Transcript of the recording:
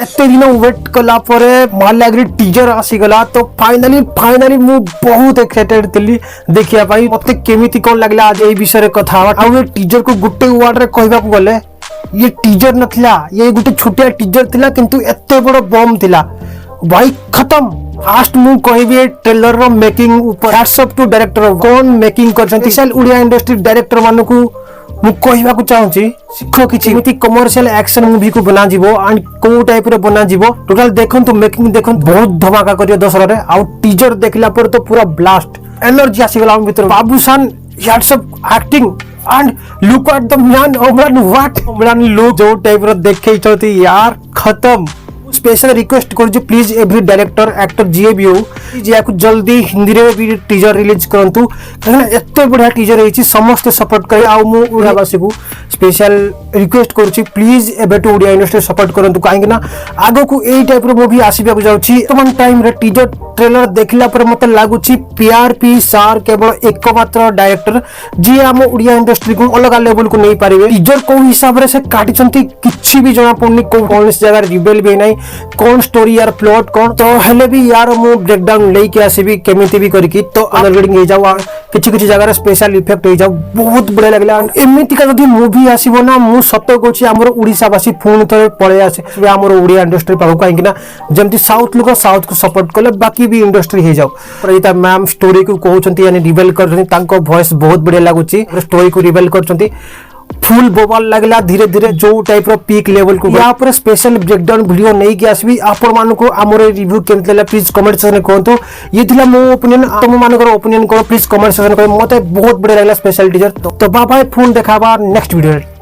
एते दिन वेट कला परे मालाग्री टीजर आसीगला तो फाइनली मु बहुत एक्साइटेड थिली देखिया भाई मते केमिति कोन लागला आज ए विषय रे कथा आ ये टीजर को गुटे वर्ड रे कहबा को गले ये टीजर नथिला ये गुटे छोटिया टीजर थिला किंतु एते बड़ बम थिला भाई खत्म फास्ट मु कहबे ट्रेलर रो मेकिंग ऊपर हैट्स अप टू डायरेक्टर कोन मेकिंग करछंती सेल उड़िया इंडस्ट्री डायरेक्टर मानु को मु कहबा को चाहूची शिखो किछि एमिति कमर्शियल एक्शन मूवी को बना जीवो एंड को टाइप रे बना जीवो टोटल देखंतु मेकिंग देखंतु बहुत धमाका करियो दसरा रे आ टीजर देखला पर तो पूरा ब्लास्ट एनर्जी आसी गला भीतर बाबूसान hats off acting and look at the man ओमरान व्हाट ओमरान लुक जो टाइप रे देखे छथि यार खत्म स्पेशल रिक्वेस्ट कर जो प्लीज एवरी डायरेक्टर एक्टर जीए भी हो जे को जल्दी हिंदी रे भी टीजर रिलीज करंतु कारण एते बढ़िया टीजर हेछि समस्त सपोर्ट करे आ मु उड़ावासी को स्पेशल रिक्वेस्ट करछि प्लीज एबे टू ओडिया इंडस्ट्री सपोर्ट करंतु काहे ना आगो को एई टाइप रो मूवी आसीबा को जाउछि तमन टाइम रे टीजर ट्रेलर देखला पर मते लागुछि पीआरपी सार केवल एकमात्र डायरेक्टर जे हम ओडिया इंडस्ट्री को अलग लेवल को नहीं पारिबे टीजर को हिसाब रे से काटी छंती किछि भी जणा पड़नी कोन जगह रिवेल भी नहीं कौन स्टोरी यार प्लॉट कौन तो हेले भी यार मु ब्रेकडाउन लेके आसीबी केमिति भी करकी तो अंडरग्रेडिंग हे जाऊ किछि जगह स्पेशल इफेक्ट हे जाऊ बहुत बढ़िया लागला एमिति का जदी मूवी आसीबो ना मु सत्य कहछि हमर ओडिसा वासी फोन थरे पळे आसे हमर ओडिया इंडस्ट्री पाबो काहे कि ना जेमति साउथ लोग साउथ को सपोर्ट करले बाकी भी इंडस्ट्री हे जाऊ प्रईता मैम स्टोरी को कहउछंती यानी रिवील करछंती तांको वॉइस बहुत बढ़िया लागुछि स्टोरी को रिवील करछंती फुल बोबाल लगला धीरे धीरे जो टाइप रो पीक लेवल को यहाँ पर स्पेशल ब्रेकडाउन वीडियो नहीं कि आसबी आपण मान को आमर रिव्यू केमति लागला प्लीज कमेंट सेक्शन में कहंतु ये थिला मो ओपिनियन तुम मानकर ओपिनियन को प्लीज कमेंट सेक्शन में मते बहुत बढ़िया लागला स्पेशल टीजर तो बाय बाय फोन देखाबा नेक्स्ट वीडियो।